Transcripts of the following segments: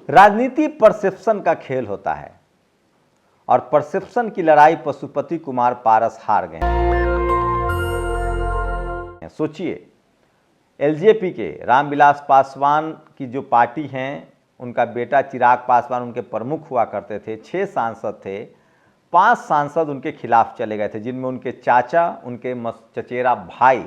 राजनीति परसेप्शन का खेल होता है और परसेप्शन की लड़ाई पशुपति कुमार पारस हार गए। सोचिए, एलजेपी के रामविलास पासवान की जो पार्टी हैं, उनका बेटा चिराग पासवान उनके प्रमुख हुआ करते थे। 6 सांसद थे, 5 सांसद उनके खिलाफ चले गए थे, जिनमें उनके चाचा, उनके चचेरा भाई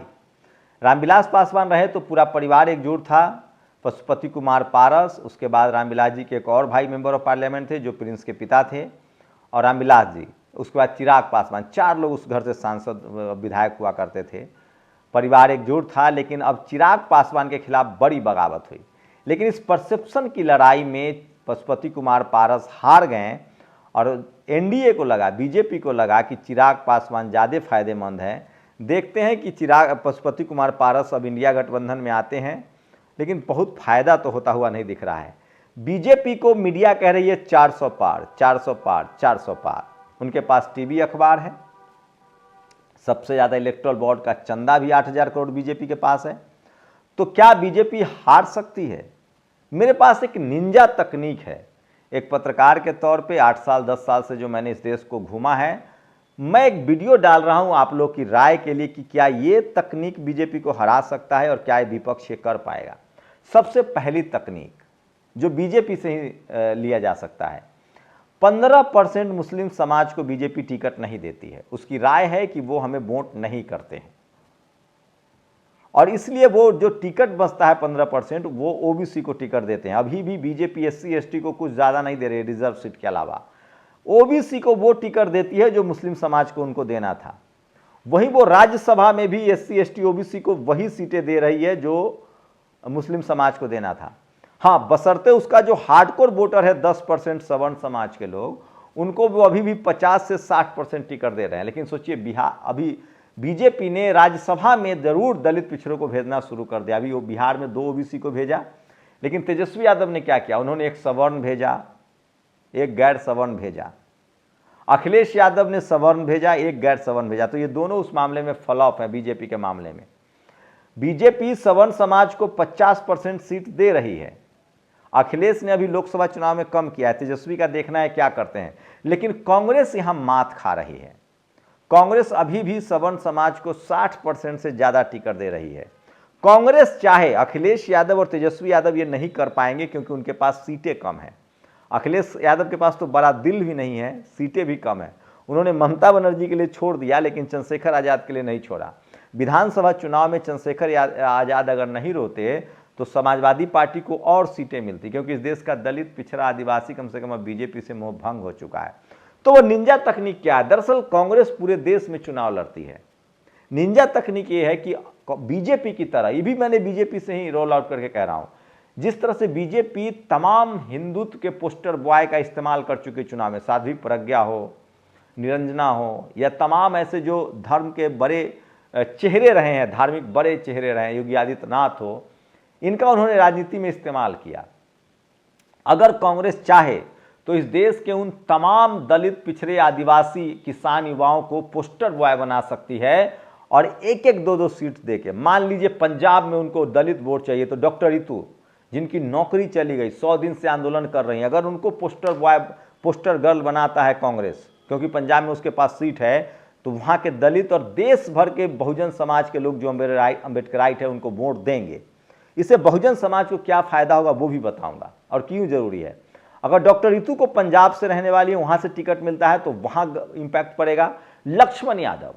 रामविलास पासवान रहे तो पूरा परिवार एकजुट था। पशुपति कुमार पारस, उसके बाद रामविलास जी के एक और भाई मेंबर ऑफ पार्लियामेंट थे जो प्रिंस के पिता थे, और रामविलास जी, उसके बाद चिराग पासवान, 4 लोग उस घर से सांसद विधायक हुआ करते थे। परिवार एकजुट था, लेकिन अब चिराग पासवान के खिलाफ बड़ी बगावत हुई। लेकिन इस परसेप्शन की लड़ाई में पशुपति कुमार पारस हार गए और एनडीए को लगा, बीजेपी को लगा कि चिराग पासवान ज़्यादा फायदेमंद है। देखते हैं कि पशुपति कुमार पारस अब इंडिया गठबंधन में आते हैं, लेकिन बहुत फायदा तो होता हुआ नहीं दिख रहा है। बीजेपी को मीडिया कह रही है 400 पार, 400 पार, 400 पार। उनके पास टीवी अखबार है, सबसे ज़्यादा इलेक्टोरल बॉन्ड का चंदा भी 8,000 करोड़ बीजेपी के पास है। तो क्या बीजेपी हार सकती है? मेरे पास एक निंजा तकनीक है। एक पत्रकार के तौर पे 8 साल 10 साल से जो मैंने इस देश को घूमा है, मैं एक वीडियो डाल रहा हूं आप लोग की राय के लिए कि क्या ये तकनीक बीजेपी को हरा सकता है और क्या ये विपक्ष ये कर पाएगा। सबसे पहली तकनीक जो बीजेपी से ही लिया जा सकता है, 15% मुस्लिम समाज को बीजेपी टिकट नहीं देती है। उसकी राय है कि वो हमें वोट नहीं करते हैं और इसलिए वो जो टिकट बचता है 15%, वो ओबीसी को टिकट देते हैं। अभी भी बीजेपी एससी एसटी को कुछ ज़्यादा नहीं दे रही है, रिजर्व सीट के अलावा ओबीसी को वो टिकट देती है जो मुस्लिम समाज को उनको देना था। वहीं वो राज्यसभा में भी एससी एसटी ओबीसी को वही सीटें दे रही है जो मुस्लिम समाज को देना था। हाँ, बशर्ते उसका जो हार्डकोर वोटर है 10% सवर्ण समाज के लोग, उनको वो अभी भी 50 से 60% टिकट दे रहे हैं। लेकिन सोचिए, बिहार, अभी बीजेपी ने राज्यसभा में जरूर दलित पिछड़ों को भेजना शुरू कर दिया। अभी वो बिहार में 2 ओबीसी को भेजा, लेकिन तेजस्वी यादव ने क्या किया, उन्होंने एक सवर्ण भेजा, एक गैर सवर्ण भेजा। अखिलेश यादव ने सवर्ण भेजा, एक गैर सवर्ण भेजा। तो ये दोनों उस मामले में फ्लॉप है। बीजेपी के मामले में बीजेपी सवर्ण समाज को 50% सीट दे रही है। अखिलेश ने अभी लोकसभा चुनाव में कम किया है, तेजस्वी का देखना है क्या करते हैं। लेकिन कांग्रेस यहां मात खा रही है। कांग्रेस अभी भी सवर्ण समाज को 60% से ज्यादा टिकट दे रही है। कांग्रेस चाहे, अखिलेश यादव और तेजस्वी यादव ये नहीं कर पाएंगे क्योंकि उनके पास सीटें कम है। अखिलेश यादव के पास तो बड़ा दिल भी नहीं है, सीटें भी कम है। उन्होंने ममता बनर्जी के लिए छोड़ दिया, लेकिन चंद्रशेखर आजाद के लिए नहीं छोड़ा। विधानसभा चुनाव में चंद्रशेखर आजाद अगर नहीं रोते तो समाजवादी पार्टी को और सीटें मिलती, क्योंकि इस देश का दलित, पिछड़ा, आदिवासी कम से कम अब बीजेपी से मोह भंग हो चुका है। तो वो निंजा तकनीक क्या है? दरअसल कांग्रेस पूरे देश में चुनाव लड़ती है। निंजा तकनीक ये है कि बीजेपी की तरह, ये भी मैंने बीजेपी से ही रोल आउट करके कह रहा हूं, जिस तरह से बीजेपी तमाम हिंदुत्व के पोस्टर बॉय का इस्तेमाल कर चुके चुनाव में, साध्वी प्रज्ञा हो, निरंजना हो, या तमाम ऐसे जो धर्म के बड़े चेहरे रहे हैं, धार्मिक बड़े चेहरे रहे हैं, योगी आदित्यनाथ हो, इनका उन्होंने राजनीति में इस्तेमाल किया। अगर कांग्रेस चाहे तो इस देश के उन तमाम दलित, पिछड़े, आदिवासी, किसान युवाओं को पोस्टर बॉय बना सकती है और एक एक 2-2 सीट देके। मान लीजिए पंजाब में उनको दलित वोट चाहिए, तो डॉक्टर रितु, जिनकी नौकरी चली गई, 100 दिन से आंदोलन कर रही हैं, अगर उनको पोस्टर बॉय, पोस्टर गर्ल बनाता है कांग्रेस, क्योंकि पंजाब में उसके पास सीट है, तो वहाँ के दलित और देश भर के बहुजन समाज के लोग जो अम्बेडकराइट है उनको वोट देंगे। इससे बहुजन समाज को क्या फायदा होगा वो भी बताऊंगा और क्यों जरूरी है। अगर डॉक्टर रितु को पंजाब से रहने वाली है, वहां से टिकट मिलता है, तो वहां इंपैक्ट पड़ेगा। लक्ष्मण यादव,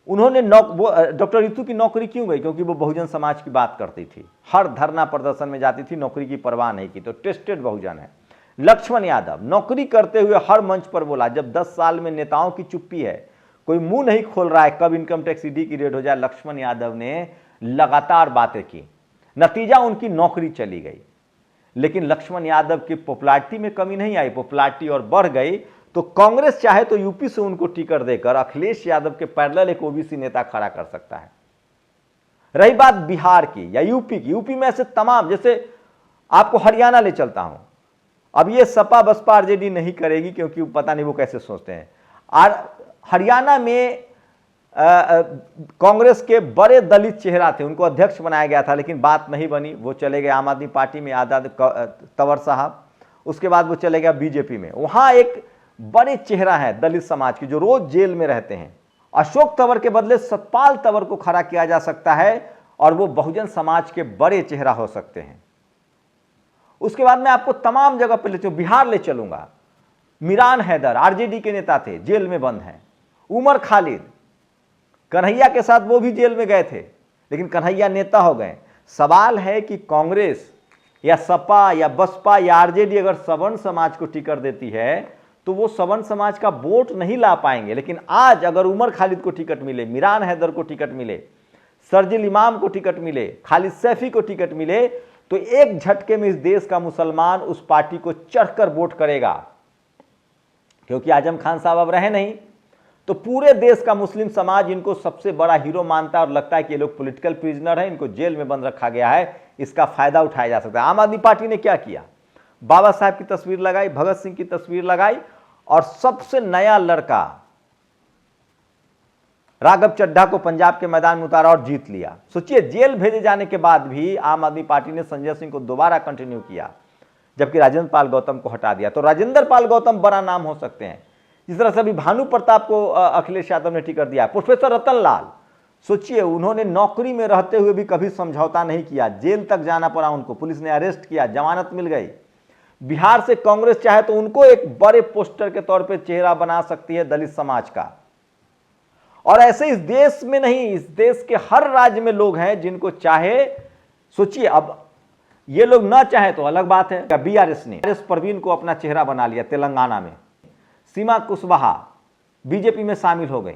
उन्होंने डॉक्टर रितु की नौकरी क्यों गई? क्योंकि वो बहुजन समाज की बात करती थी, हर धरना प्रदर्शन में जाती थी, नौकरी की परवाह नहीं की, तो टेस्टेड बहुजन है। लक्ष्मण यादव नौकरी करते हुए हर मंच पर बोला, जब 10 साल में नेताओं की चुप्पी है, कोई मुंह नहीं खोल रहा है कब इनकम टैक्स ईडी की रेड हो जाए, लक्ष्मण यादव ने लगातार बातें की, नतीजा उनकी नौकरी चली गई। लेकिन लक्ष्मण यादव की पॉपुलैरिटी में कमी नहीं आई, पॉपुलैरिटी और बढ़ गई। तो कांग्रेस चाहे तो यूपी से उनको टिकट देकर अखिलेश यादव के पैरेलल एक ओबीसी नेता खड़ा कर सकता है। रही बात बिहार की या यूपी की, यूपी में ऐसे तमाम, जैसे आपको हरियाणा ले चलता हूं। अब ये सपा बसपा आरजेडी नहीं करेगी, क्योंकि पता नहीं वो कैसे सोचते हैं। और हरियाणा में कांग्रेस के बड़े दलित चेहरा थे, उनको अध्यक्ष बनाया गया था, लेकिन बात नहीं बनी। वो चले गए आम आदमी पार्टी में, आजाद तंवर साहब। उसके बाद वो चले गया बीजेपी में। वहां एक बड़े चेहरा है दलित समाज के, जो रोज जेल में रहते हैं। अशोक तंवर के बदले सतपाल तंवर को खड़ा किया जा सकता है और वो बहुजन समाज के बड़े चेहरा हो सकते हैं। उसके बाद मैं आपको तमाम जगह पे ले चलूं, बिहार ले चलूंगा। मिरान हैदर आरजेडी के नेता थे, जेल में बंद हैं। उमर खालिद, कन्हैया के साथ वो भी जेल में गए थे, लेकिन कन्हैया नेता हो गए। सवाल है कि कांग्रेस या सपा या बसपा या आरजेडी अगर सवर्ण समाज को टिकट देती है तो वो सवर्ण समाज का वोट नहीं ला पाएंगे। लेकिन आज अगर उमर खालिद को टिकट मिले, मिरान हैदर को टिकट मिले, शर्जील इमाम को टिकट मिले, खालिद सैफी को टिकट मिले, तो एक झटके में इस देश का मुसलमान उस पार्टी को चढ़कर वोट करेगा। क्योंकि आजम खान साहब अब रहे नहीं, तो पूरे देश का मुस्लिम समाज इनको सबसे बड़ा हीरो मानता है और लगता है कि ये लोग पॉलिटिकल प्रिजनर हैं, इनको जेल में बंद रखा गया है, इसका फायदा उठाया जा सकता है। आम आदमी पार्टी ने क्या किया? बाबा साहब की तस्वीर लगाई, भगत सिंह की तस्वीर लगाई और सबसे नया लड़का राघव चड्ढा को पंजाब के मैदान में उतारा और जीत लिया। सोचिए, जेल भेजे जाने के बाद भी आम आदमी पार्टी ने संजय सिंह को दोबारा कंटिन्यू किया, जबकि राजेंद्र पाल गौतम को हटा दिया। तो राजेंद्र पाल गौतम बड़ा नाम हो सकते हैं। जिस तरह से अभी भानु प्रताप को अखिलेश यादव ने टिकट दिया। प्रोफेसर रतन लाल, सोचिए, उन्होंने नौकरी में रहते हुए भी कभी समझौता नहीं किया, जेल तक जाना पड़ा उनको, पुलिस ने अरेस्ट किया, जमानत मिल गई। बिहार से कांग्रेस चाहे तो उनको एक बड़े पोस्टर के तौर पे चेहरा बना सकती है दलित समाज का। और ऐसे इस देश में नहीं, इस देश के हर राज्य में लोग हैं जिनको चाहे, सोचिए, अब ये लोग ना चाहे तो अलग बात है। बीआरएस ने परवीन को अपना चेहरा बना लिया तेलंगाना में। सीमा कुशवाहा बीजेपी में शामिल हो गई।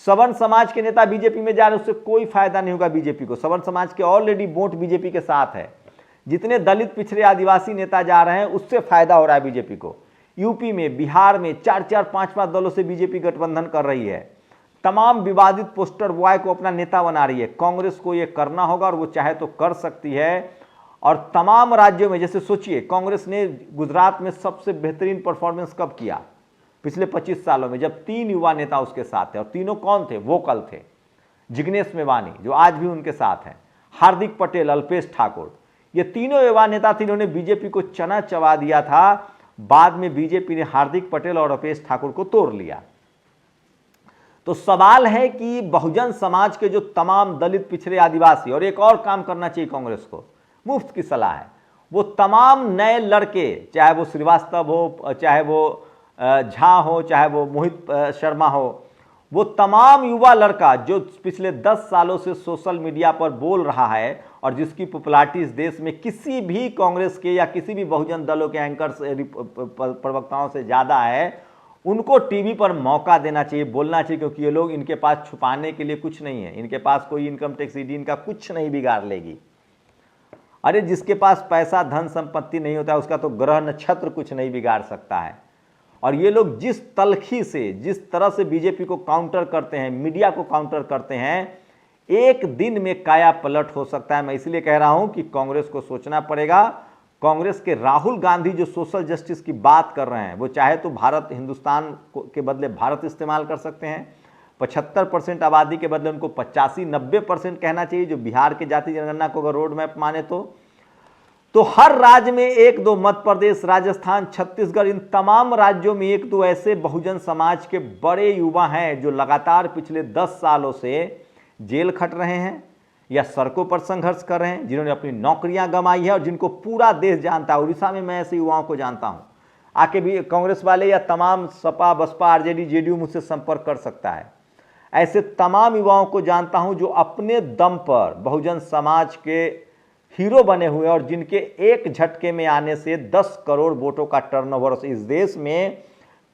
सवर्ण समाज के नेता बीजेपी में जा रहे, उससे कोई फायदा नहीं होगा बीजेपी को। सवर्ण समाज के ऑलरेडी वोट बीजेपी के साथ है। जितने दलित पिछड़े आदिवासी नेता जा रहे हैं उससे फायदा हो रहा है बीजेपी को। यूपी में, बिहार में 4-4, 5-5 दलों से बीजेपी गठबंधन कर रही है। तमाम विवादित पोस्टर बॉय को अपना नेता बना रही है। कांग्रेस को यह करना होगा और वो चाहे तो कर सकती है। और तमाम राज्यों में, जैसे सोचिए, कांग्रेस ने गुजरात में सबसे बेहतरीन परफॉर्मेंस कब किया? पिछले 25 सालों में, जब 3 युवा नेता उसके साथ थे। और तीनों कौन थे? वोकल थे। जिग्नेश मेवानी, जो आज भी उनके साथ हैं, हार्दिक पटेल, अल्पेश ठाकुर, ये तीनों युवा नेता थे। इन्होंने बीजेपी को चना चबा दिया था। बाद में बीजेपी ने हार्दिक पटेल और अल्पेश ठाकुर को तोड़ लिया। तो सवाल है कि बहुजन समाज के जो तमाम दलित पिछड़े आदिवासी, और एक और काम करना चाहिए कांग्रेस को, मुफ्त की सलाह है, वो तमाम नए लड़के, चाहे वो श्रीवास्तव हो, चाहे वो झा हो, चाहे वो मोहित शर्मा हो, वो तमाम युवा लड़का जो पिछले 10 सालों से सोशल मीडिया पर बोल रहा है और जिसकी पॉपुलैरिटी इस देश में किसी भी कांग्रेस के या किसी भी बहुजन दलों के एंकर्स प्रवक्ताओं से ज़्यादा है, उनको टीवी पर मौका देना चाहिए, बोलना चाहिए। क्योंकि ये लोग, इनके पास छुपाने के लिए कुछ नहीं है। इनके पास कोई इनकम टैक्स ईडी इनका कुछ नहीं बिगाड़ लेगी। अरे जिसके पास पैसा, धन संपत्ति नहीं होता है, उसका तो ग्रह नक्षत्र कुछ नहीं बिगाड़ सकता है। और ये लोग जिस तलखी से, जिस तरह से बीजेपी को काउंटर करते हैं, मीडिया को काउंटर करते हैं, एक दिन में काया पलट हो सकता है। मैं इसलिए कह रहा हूं कि कांग्रेस को सोचना पड़ेगा। कांग्रेस के राहुल गांधी जो सोशल जस्टिस की बात कर रहे हैं, वो चाहे तो भारत, हिंदुस्तान के बदले भारत इस्तेमाल कर सकते हैं। 75% आबादी के बदले उनको 85-90% कहना चाहिए, जो बिहार के जाति जनगणना को अगर रोड मैप माने तो हर राज्य में 1-2, मध्य प्रदेश, राजस्थान, छत्तीसगढ़, इन तमाम राज्यों में 1-2 ऐसे बहुजन समाज के बड़े युवा हैं जो लगातार पिछले 10 सालों से जेल खट रहे हैं या सड़कों पर संघर्ष कर रहे हैं, जिन्होंने अपनी नौकरियां गंवाई है और जिनको पूरा देश जानता है। उड़ीसा में मैं ऐसे युवाओं को जानता हूं। आके भी कांग्रेस वाले या तमाम सपा, बसपा, आरजेडी, जेडीयू मुझसे संपर्क कर सकता है। ऐसे तमाम युवाओं को जानता हूं जो अपने दम पर बहुजन समाज के हीरो बने हुए और जिनके एक झटके में आने से 10 करोड़ वोटों का टर्नओवर, इस देश में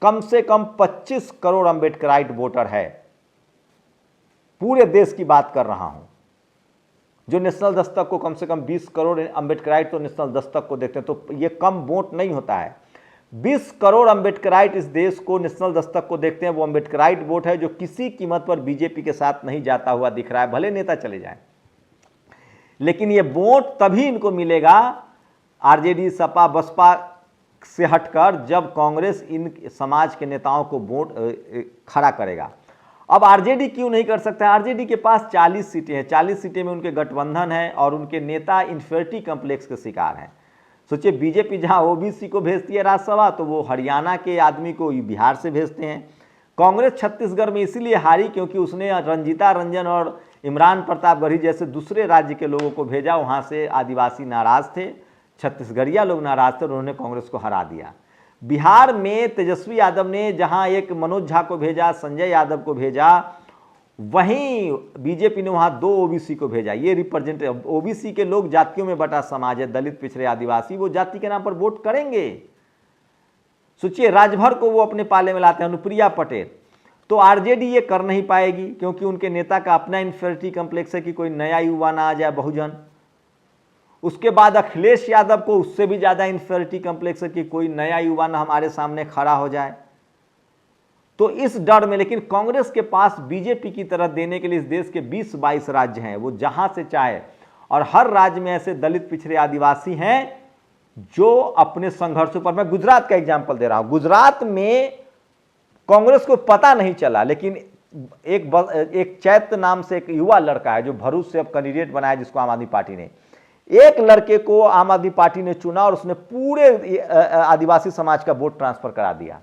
कम से कम 25 करोड़ अंबेडकराइट वोटर है। पूरे देश की बात कर रहा हूं। जो नेशनल दस्तक को कम से कम 20 करोड़ अंबेडकराइट तो नेशनल दस्तक को देखते हैं, तो ये कम वोट नहीं होता है। 20 करोड़ अंबेडकराइट इस देश को नेशनल दस्तक को देखते हैं। वो अंबेडकराइट वोट है जो किसी कीमत पर बीजेपी के साथ नहीं जाता हुआ दिख रहा है, भले नेता चले जाएं। लेकिन ये वोट तभी इनको मिलेगा, आरजेडी, सपा, बसपा से हटकर, जब कांग्रेस इन समाज के नेताओं को वोट खड़ा करेगा। अब आरजेडी क्यों नहीं कर सकता है? आरजेडी के पास 40 सीटें हैं, 40 सीटें में उनके गठबंधन है और उनके नेता इन्फिनिटी कॉम्प्लेक्स के शिकार हैं। सोचिए, बीजेपी जहां ओबीसी को भेजती है राज्यसभा, तो वो हरियाणा के आदमी को बिहार से भेजते हैं। कांग्रेस छत्तीसगढ़ में इसीलिए हारी क्योंकि उसने रंजीता रंजन और इमरान प्रतापगढ़ी जैसे दूसरे राज्य के लोगों को भेजा, वहां से आदिवासी नाराज थे, छत्तीसगढ़िया लोग नाराज थे, उन्होंने कांग्रेस को हरा दिया। बिहार में तेजस्वी यादव ने जहां एक मनोज झा को भेजा, संजय यादव को भेजा, वहीं बीजेपी ने वहां 2 ओबीसी को भेजा। ये रिप्रेजेंटेटिव ओबीसी के लोग जातियों में बटा समाज है, दलित, पिछड़े, आदिवासी, वो जाति के नाम पर वोट करेंगे। सोचिए, राजभर को वो अपने पाले में लाते हैं, अनुप्रिया पटेल। तो आरजेडी ये कर नहीं पाएगी क्योंकि उनके नेता का अपना इन्फिनिटी कॉम्प्लेक्स है कि कोई नया युवा ना आ जाए बहुजन। उसके बाद अखिलेश यादव को उससे भी ज्यादा इन्फिनिटी कॉम्प्लेक्स है कि कोई नया युवा ना हमारे सामने खड़ा हो जाए। तो इस डर में, लेकिन कांग्रेस के पास बीजेपी की तरह देने के लिए इस देश के 20-22 राज्य हैं, वो जहां से चाहे, और हर राज्य में ऐसे दलित, पिछड़े, आदिवासी हैं जो अपने संघर्षों पर, मैं गुजरात का एग्जांपल दे रहा हूं। गुजरात में कांग्रेस को पता नहीं चला, लेकिन एक चैत्र नाम से एक युवा लड़का है जो भरूच से अब कैंडिडेट बनाया, जिसको आम आदमी पार्टी ने, एक लड़के को आम आदमी पार्टी ने चुना और उसने पूरे आदिवासी समाज का वोट ट्रांसफर करा दिया।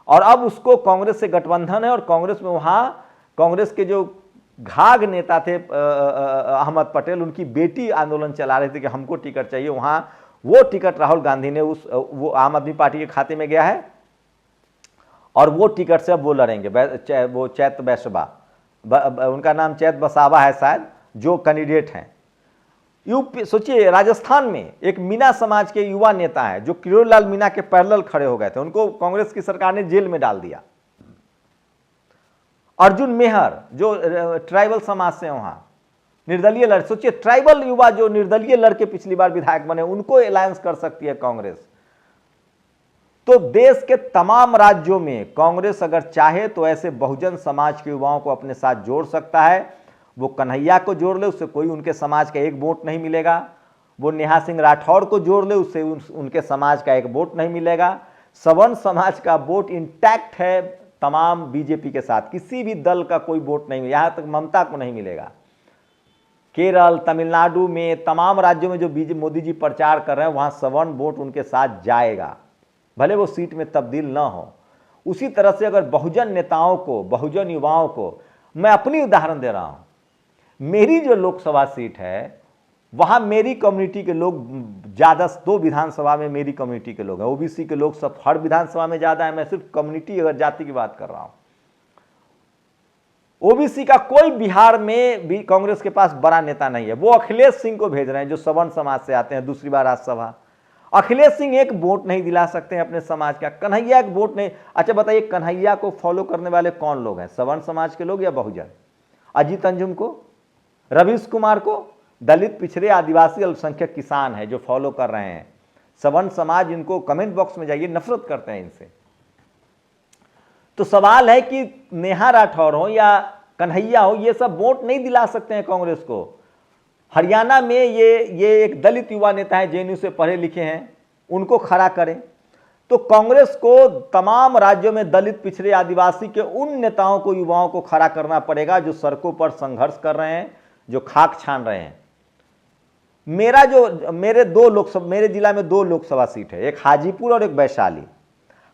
और अब उसको कांग्रेस से गठबंधन है और कांग्रेस में वहां कांग्रेस के जो घाघ नेता थे अहमद पटेल, उनकी बेटी आंदोलन चला रही थी कि हमको टिकट चाहिए। वहां वो टिकट राहुल गांधी ने वो आम आदमी पार्टी के खाते में गया है और वो टिकट से अब वो लड़ेंगे। वो चैत बैसबा, उनका नाम चैत बसावा है शायद, जो कैंडिडेट हैं। यूपी, सोचिए, राजस्थान में एक मीना समाज के युवा नेता है जो किरोड़ीलाल मीना के पैरेलल खड़े हो गए थे, उनको कांग्रेस की सरकार ने जेल में डाल दिया। अर्जुन मेहर जो ट्राइबल समाज से वहां निर्दलीय लड़, सोचिए, ट्राइबल युवा जो निर्दलीय लड़के पिछली बार विधायक बने, उनको अलायंस कर सकती है कांग्रेस। तो देश के तमाम राज्यों में कांग्रेस अगर चाहे तो ऐसे बहुजन समाज के युवाओं को अपने साथ जोड़ सकता है। वो कन्हैया को जोड़ ले, उससे कोई उनके समाज का एक वोट नहीं मिलेगा। वो नेहा सिंह राठौर को जोड़ ले, उससे उनके समाज का एक वोट नहीं मिलेगा। सवर्ण समाज का वोट इंटैक्ट है तमाम बीजेपी के साथ, किसी भी दल का कोई वोट नहीं, यहां तक ममता को नहीं मिलेगा। केरल, तमिलनाडु में, तमाम राज्यों में जो मोदी जी प्रचार कर रहे हैं, वहां सवर्ण वोट उनके साथ जाएगा, भले वो सीट में तब्दील ना हो। उसी तरह से अगर बहुजन नेताओं को, बहुजन युवाओं को, मैं अपनी उदाहरण दे रहा हूं, मेरी जो लोकसभा सीट है वहां मेरी कम्युनिटी के लोग ज्यादा, 2 विधानसभा में मेरी कम्युनिटी के लोग हैं। ओबीसी के लोग सब हर विधानसभा में ज्यादा है, मैं सिर्फ कम्युनिटी अगर जाति की बात कर रहा हूं। ओबीसी का कोई बिहार में भी कांग्रेस के पास बड़ा नेता नहीं है। वो अखिलेश सिंह को भेज रहे हैं जो सवर्ण समाज से आते हैं, दूसरी बार राज्यसभा। अखिलेश सिंह एक वोट नहीं दिला सकते हैं अपने समाज का, कन्हैया एक वोट नहीं। अच्छा बताइए, कन्हैया को फॉलो करने वाले कौन लोग हैं, सवर्ण समाज के लोग या बहुजन? अजीत अंजुम को, रवीश कुमार को, दलित, पिछड़े, आदिवासी, अल्पसंख्यक किसान है जो फॉलो कर रहे हैं। सवर्ण समाज, इनको कमेंट बॉक्स में जाइए, नफरत करते हैं इनसे। तो सवाल है कि नेहा राठौर हो या कन्हैया हो, ये सब वोट नहीं दिला सकते हैं कांग्रेस को। हरियाणा में ये एक दलित युवा नेता है, जेएनयू से पढ़े लिखे हैं, उनको खड़ा करें। तो कांग्रेस को तमाम राज्यों में दलित, पिछड़े, आदिवासी के उन नेताओं को, युवाओं को खड़ा करना पड़ेगा जो सड़कों पर संघर्ष कर रहे हैं, जो खाक छान रहे हैं। मेरे जिला में 2 लोकसभा सीट है, एक हाजीपुर और एक वैशाली।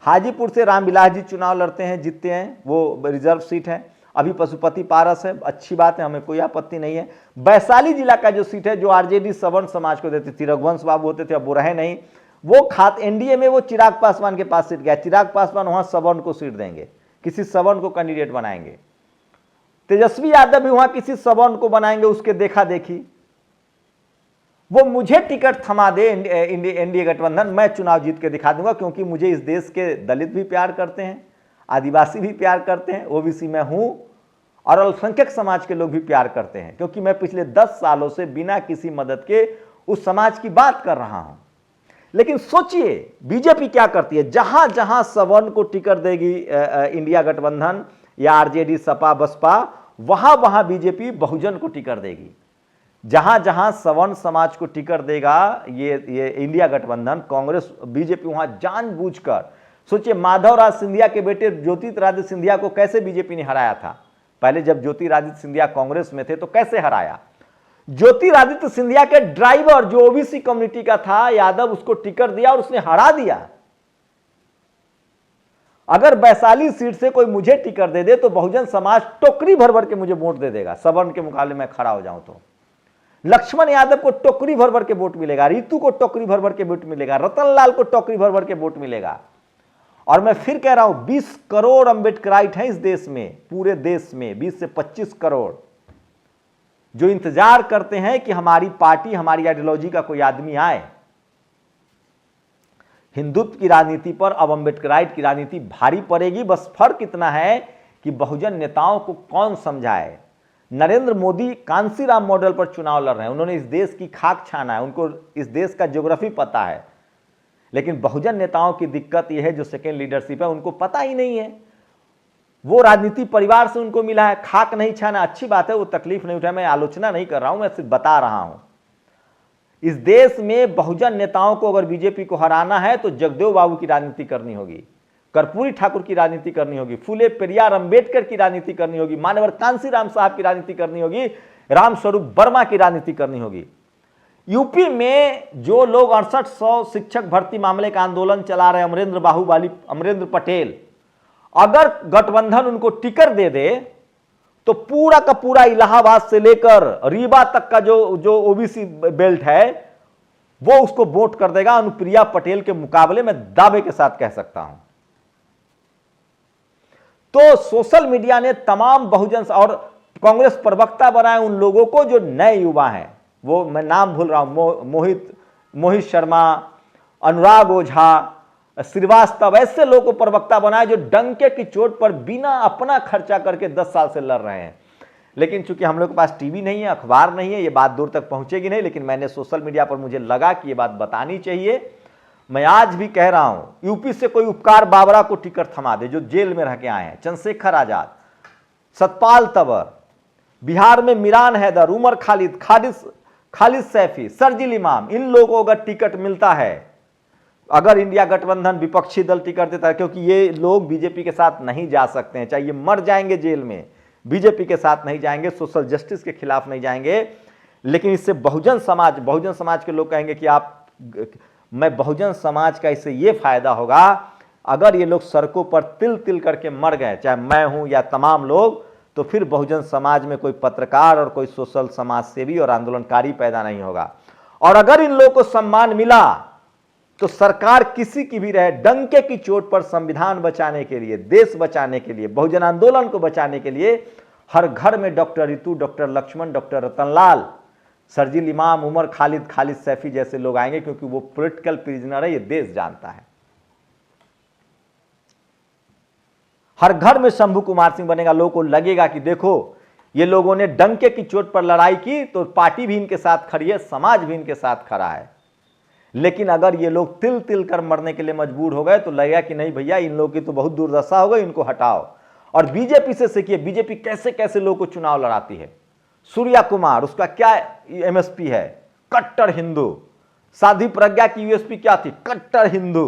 हाजीपुर से रामविलास जी चुनाव लड़ते हैं, जीतते हैं, वो रिजर्व सीट है। अभी पशुपति पारस है, अच्छी बात है, हमें कोई आपत्ति नहीं है। वैशाली जिला का जो सीट है, जो आरजेडी सवर्ण समाज को देती थी, रघुवंश बाबू होते थे, अब वो रहे नहीं, वो एनडीए में वो चिराग पासवान के पास सीट गया। चिराग पासवान वहां सवर्ण को सीट देंगे, किसी सवर्ण को कैंडिडेट बनाएंगे। तेजस्वी यादव भी वहां किसी सवर्ण को बनाएंगे, उसके देखा देखी। वो मुझे टिकट थमा दे एनडीए गठबंधन, मैं चुनाव जीत के दिखा दूंगा, क्योंकि मुझे इस देश के दलित भी प्यार करते हैं, आदिवासी भी प्यार करते हैं, ओबीसी मैं हूं, और अल्पसंख्यक समाज के लोग भी प्यार करते हैं, क्योंकि मैं पिछले 10 सालों से बिना किसी मदद के उस समाज की बात कर रहा हूं। लेकिन सोचिए बीजेपी क्या करती है, जहां जहां सवर्ण को टिकट देगी इंडिया गठबंधन या आरजेडी, सपा, बसपा, वहां वहां बीजेपी बहुजन को टिकट देगी। जहां जहां सवर्ण समाज को टिकट देगा ये इंडिया गठबंधन, कांग्रेस, बीजेपी वहां जानबूझकर सोचिए माधवराज सिंधिया के बेटे ज्योतिरादित्य सिंधिया को कैसे बीजेपी ने हराया था। पहले जब ज्योतिरादित्य सिंधिया कांग्रेस में थे तो कैसे हराया। ज्योतिरादित्य सिंधिया के ड्राइवर जो ओबीसी कम्युनिटी का था यादव, उसको टिकट दिया और उसने हरा दिया। अगर वैशाली सीट से कोई मुझे टिकट दे दे तो बहुजन समाज टोकरी भर भर के मुझे वोट दे देगा। सवर्ण के मुकाबले में खड़ा हो जाऊं तो लक्ष्मण यादव को टोकरी भर भर के वोट मिलेगा, रितु को टोकरी भर भर के वोट मिलेगा, रतन लाल को टोकरी भर भर के वोट मिलेगा। और मैं फिर कह रहा हूं 20 करोड़ अंबेडकराइट हैं इस देश में, पूरे देश में 20 से 25 करोड़ जो इंतजार करते हैं कि हमारी पार्टी, हमारी आइडियोलॉजी का कोई आदमी आए। हिंदुत्व की राजनीति पर अब अंबेडकराइट की राजनीति भारी पड़ेगी। बस फर्क इतना है कि बहुजन नेताओं को कौन समझाए। नरेंद्र मोदी कांसीराम मॉडल पर चुनाव लड़ रहे हैं, उन्होंने इस देश की खाक छाना है, उनको इस देश का ज्योग्राफी पता है। लेकिन बहुजन नेताओं की दिक्कत यह है जो सेकेंड लीडरशिप है उनको पता ही नहीं है। वो राजनीति परिवार से उनको मिला है, खाक नहीं छाना अच्छी बात है, वो तकलीफ नहीं उठाए। मैं आलोचना नहीं कर रहा हूं, मैं सिर्फ बता रहा हूं। इस देश में बहुजन नेताओं को अगर बीजेपी को हराना है तो जगदेव बाबू की राजनीति करनी होगी, कर्पूरी ठाकुर की राजनीति करनी होगी, फूले पेरियार अंबेडकर की राजनीति करनी होगी, मान्यवर कांसीराम साहब की राजनीति करनी होगी, रामस्वरूप वर्मा की राजनीति करनी होगी। यूपी में जो लोग 6800 शिक्षक भर्ती मामले का आंदोलन चला रहे अमरेंद्र बाहुबली, अमरेंद्र पटेल, अगर गठबंधन उनको टिकट दे दे तो पूरा का पूरा इलाहाबाद से लेकर रीवा तक का जो ओबीसी बेल्ट है वो उसको वोट कर देगा अनुप्रिया पटेल के मुकाबले में, दावे के साथ कह सकता हूं। तो सोशल मीडिया ने तमाम बहुजन और कांग्रेस प्रवक्ता बनाए उन लोगों को जो नए युवा हैं, वो मैं नाम भूल रहा हूं, मोहित शर्मा, अनुराग ओझा, श्रीवास्तव, ऐसे लोगों को प्रवक्ता बनाए जो डंके की चोट पर बिना अपना खर्चा करके 10 साल से लड़ रहे हैं। लेकिन चूंकि हम लोग के पास टीवी नहीं है, अखबार नहीं है, ये बात दूर तक पहुंचेगी नहीं। लेकिन मैंने सोशल मीडिया पर मुझे लगा कि ये बात बतानी चाहिए। मैं आज भी कह रहा हूं, यूपी से कोई उपकार बाबरा को टिकट थमा दे जो जेल में रह के आए हैं, चंद्रशेखर आजाद, सतपाल तंवर, बिहार में मिरान हैदर, उमर खालिद, खालिद सैफी, शर्जील इमाम, इन लोगों को अगर टिकट मिलता है, अगर इंडिया गठबंधन विपक्षी दल टिकट देता है, क्योंकि ये लोग बीजेपी के साथ नहीं जा सकते हैं, चाहे ये मर जाएंगे जेल में, बीजेपी के साथ नहीं जाएंगे, सोशल जस्टिस के खिलाफ नहीं जाएंगे। लेकिन इससे बहुजन समाज के लोग कहेंगे कि मैं बहुजन समाज का इससे ये फायदा होगा, अगर ये लोग सड़कों पर तिल तिल करके मर गए, चाहे मैं हूं या तमाम लोग, तो फिर बहुजन समाज में कोई पत्रकार और कोई सोशल समाज सेवी और आंदोलनकारी पैदा नहीं होगा। और अगर इन लोगों को सम्मान मिला तो सरकार किसी की भी रहे, डंके की चोट पर संविधान बचाने के लिए, देश बचाने के लिए, बहुजन आंदोलन को बचाने के लिए हर घर में doctor Ritu, doctor Laxman, doctor Ratanlal, Sharjeel Imam, Umar Khalid, Khalid Saifi जैसे लोग आएंगे, क्योंकि वो पॉलिटिकल प्रिजनर है, ये देश जानता है। हर घर में शंभू कुमार सिंह बनेगा, लोगों को लगेगा कि देखो ये लोगों ने डंके की चोट पर लड़ाई की तो पार्टी भी इनके साथ खड़ी है, समाज भी इनके साथ खड़ा है। लेकिन अगर ये लोग तिल तिल कर मरने के लिए मजबूर हो गए तो लगेगा कि नहीं भैया, इन लोगों की तो बहुत दुर्दशा हो गई, इनको हटाओ। और बीजेपी से सीखिए, बीजेपी कैसे कैसे लोगों को चुनाव लड़ाती है। सूर्या कुमार, उसका क्या एमएसपी है, कट्टर हिंदू। साध्वी प्रज्ञा की यूएसपी क्या थी, कट्टर हिंदू।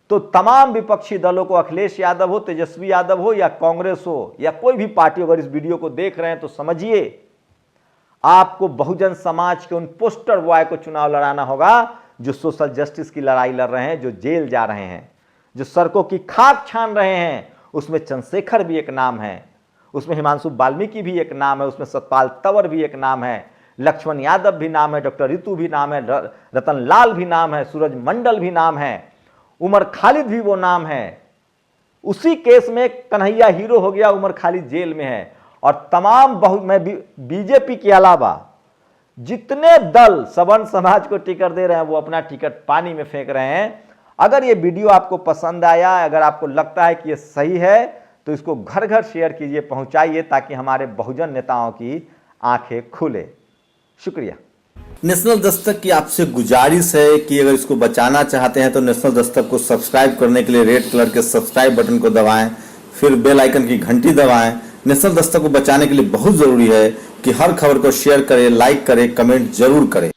तो तमाम विपक्षी दलों को, अखिलेश यादव हो, तेजस्वी यादव हो या कांग्रेस हो या कोई भी पार्टी, अगर इस वीडियो को देख रहे हैं तो समझिए आपको बहुजन समाज के उन पोस्टर बॉय को चुनाव लड़ाना होगा जो सोशल जस्टिस की लड़ाई लड़ रहे हैं, जो जेल जा रहे हैं, जो सड़कों की खाक छान रहे हैं। उसमें चंद्रशेखर भी एक नाम है, उसमें हिमांशु वाल्मीकि भी एक नाम है, उसमें सतपाल तंवर भी एक नाम है, लक्ष्मण यादव भी नाम है, डॉक्टर रितु भी नाम है, रतन लाल भी नाम है, सूरज मंडल भी नाम है, उमर खालिद भी वो नाम है। उसी केस में कन्हैया हीरो हो गया, उमर खालिद जेल में है। और तमाम बीजेपी के अलावा जितने दल सवर्ण समाज को टिकट दे रहे हैं वो अपना टिकट पानी में फेंक रहे हैं। अगर ये वीडियो आपको पसंद आया, अगर आपको लगता है कि ये सही है तो इसको घर घर शेयर कीजिए, पहुंचाइए, ताकि हमारे बहुजन नेताओं की आंखें खुले। शुक्रिया। नेशनल दस्तक की आपसे गुजारिश है कि अगर इसको बचाना चाहते हैं तो नेशनल दस्तक को सब्सक्राइब करने के लिए रेड कलर के सब्सक्राइब बटन को दबाएं, फिर बेल आइकन की घंटी दबाएं। नेशनल दस्तक को बचाने के लिए बहुत जरूरी है कि हर खबर को शेयर करें, लाइक करें, कमेंट जरूर करें।